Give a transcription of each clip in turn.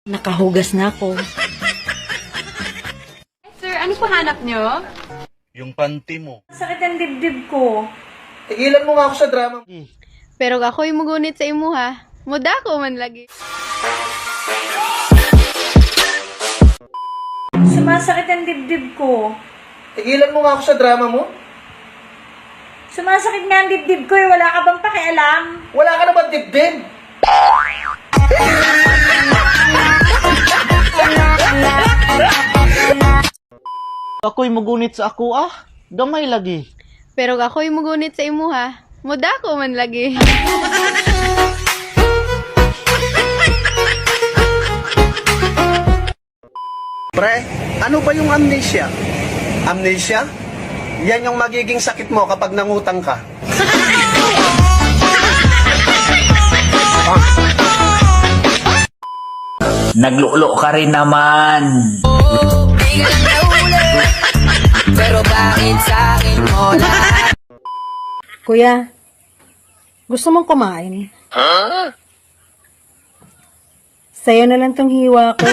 Nakahugas na ako. Sir, ano po hanap nyo? Yung panty mo. Sakit ang dibdib ko. Tigilan mo nga ako sa drama. Pero ako'y mugunit sa imo ha. Muda ko man lagi. Sumasakit ang dibdib ko. Tigilan mo nga ako sa drama mo. Sumasakit nga ang dibdib ko eh. Wala ka bang pakialam? Wala ka naman dibdib. Ako'y mugunit sa ako gamay lagi. Pero ako'y mugunit sa imo ha. Muda ko man lagi. Pre, ano ba yung amnesia? Amnesia? Yan yung magiging sakit mo kapag nangutang ka. Naglulo ka rin naman. Pero bakit sa akin mo lahat? Kuya, gusto mong kumain? Sa'yo na lang tong hiwa ko.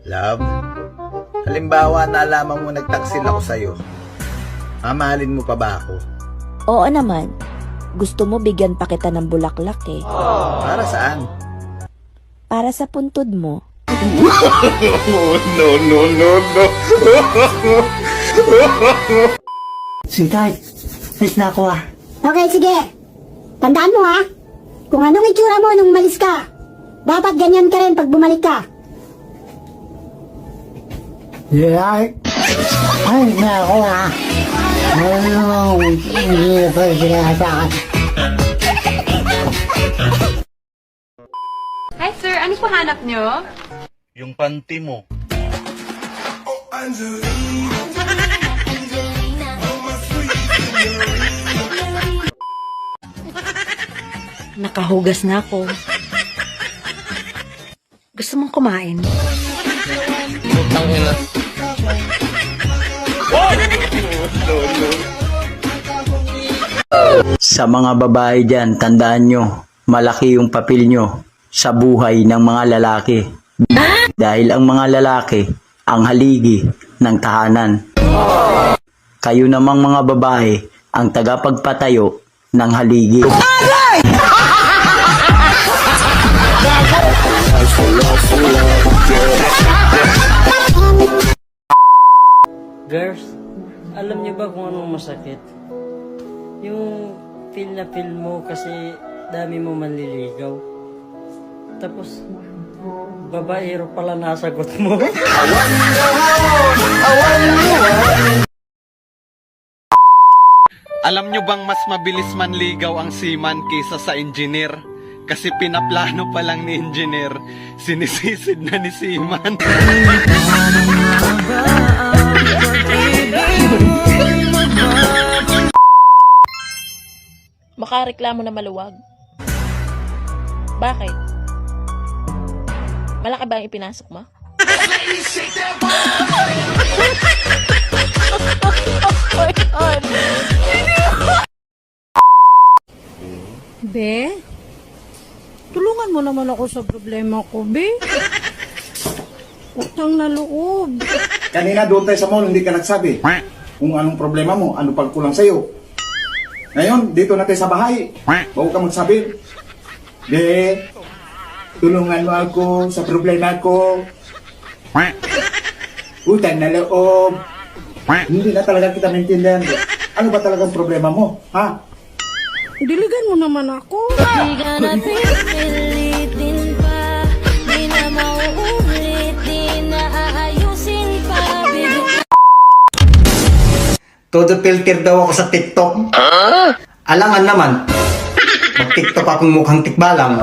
Love, halimbawa nalaman mo nagtaksil ako sa'yo. Mamahalin mo pa ba ako? Oo naman. Gusto mo bigyan pa kita ng bulaklak eh. Para saan? Para sa puntod mo. Sweetheart, alis na ako Okay, sige. Tandaan mo ha, kung anong itsura mo nung umalis ka, dapat ganyan ka rin pag bumalik ka. Yeah. Ay, na ako Ano, hindi pa sila sa akin. Hi sir, ano po hanap nyo? Yung panty mo. Nakahugas na ako. Gusto mong kumain? Sa mga babae dyan, tandaan nyo, malaki yung papel nyo sa buhay ng mga lalaki. Dahil ang mga lalaki, ang haligi ng tahanan. Kayo namang mga babae, ang tagapagpatayo ng haligi. Girls, alam niyo ba kung anong masakit? Yung feel na feel mo kasi dami mo manliligaw. Tapos, babaero pala nasagot mo. Alam nyo bang mas mabilis manligaw ang seaman kaysa sa engineer? Kasi pinaplano pa lang ni engineer, sinisisid na ni seaman. Makareklamo na maluwag. Bakit? Malaki ba ang ipinasok mo? Be, tulungan mo naman ako sa problema ko, Be. Utang na loob. Kanina doon tayo sa mall, hindi ka nagsabi kung anong problema mo, ano pagkulang sa'yo. Ngayon, dito na tayo sa bahay. Huwag ka magsabi. Be, tulungan mo ako sa problema ko. Utang na loob. Hindi na talaga kita maintindihan. Ano ba talagang problema mo? Ha? Diligan mo naman ako. Di ka na pipilitin pa. Di na mauulit. Di na aayusin pa. Todo filter daw ako sa TikTok. Alangan naman. Mag-TikTok akong mukhang tikbalang.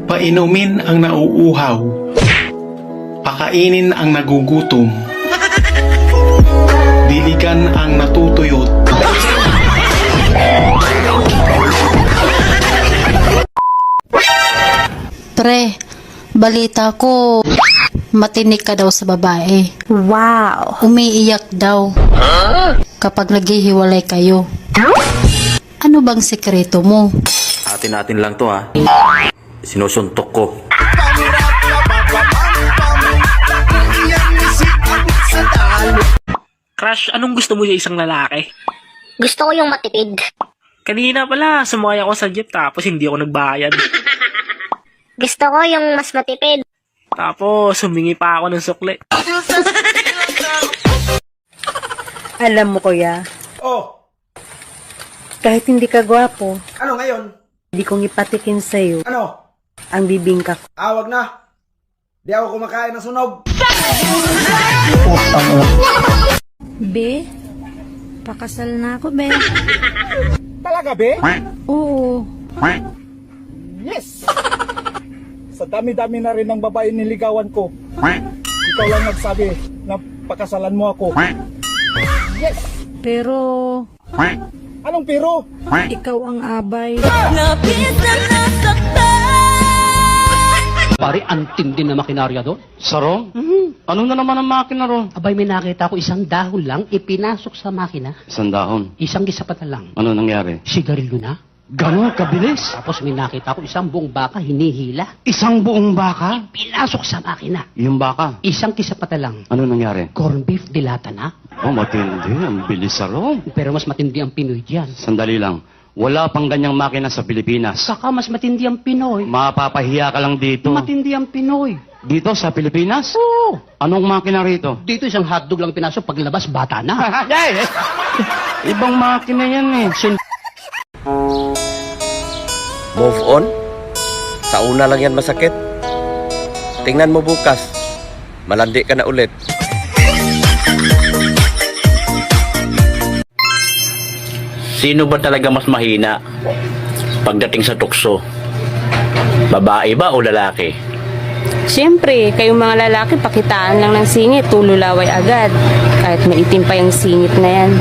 Painumin ang nauuhaw. Pakainin ang nagugutom. Diligan ang natutuyot. Pre, balita ko, matinik ka daw sa babae. Wow! Umiiyak daw kapag naghihiwalay kayo. Ano bang sekreto mo? Atin lang to ha. Sinusuntok ko. Crush, anong gusto mo sa isang lalaki? Gusto ko yung matipid. Kanina pala, sumakay ako sa jeep tapos hindi ako nagbayad. Gusto ko yung mas matipid. Tapos, humingi pa ako ng sukli. Alam mo, kuya, Oh, kahit hindi ka gwapo, ano ngayon? hindi kong ipatikin sa'yo Ano? ang bibingka ko. Awag na. Di ako kumakain ng sunog. Be, pakasal na ako, be. Talaga, be? Oo. Yes! Sa dami-dami na rin ng babae niligawan ko. Ikaw lang nagsabi na pakasalan mo ako. Yes! Pero, Anong pero? ikaw ang abay. Pare, antindi na makinarya doon. Sarong? Ano na naman ang makina ron? Abay, may nakita ko isang dahon lang ipinasok sa makina. Isang dahon. Isang gisapatan lang. Ano nangyari? Sigarilyo na. Ganon kabilis. Tapos may nakita ko isang buong baka hinihila. Isang buong baka? Pinasok sa makina. Yung baka. Isang kisapatan lang. Ano nangyari? Corn beef dilata na. Oh, matindi. Ang bilis sarong. Pero mas matindi ang Pinoy dyan. Sandali lang. Wala pang ganyang makina sa Pilipinas. Saka mas matindi ang Pinoy. Mapapahiya ka lang dito. Matindi ang Pinoy. Dito sa Pilipinas? Oo. Anong makina rito? Dito isang hotdog lang pinasok, paglabas bata na. Ibang makina yan eh. Move on. Sa una lang yan masakit. Tingnan mo bukas. Malandi ka na ulit. Sino ba talaga mas mahina pagdating sa tukso? Babae ba o lalaki? Siyempre, kayong mga lalaki, pakitaan lang ng singit, tululaway agad. Kahit maitim pa yung singit na yan.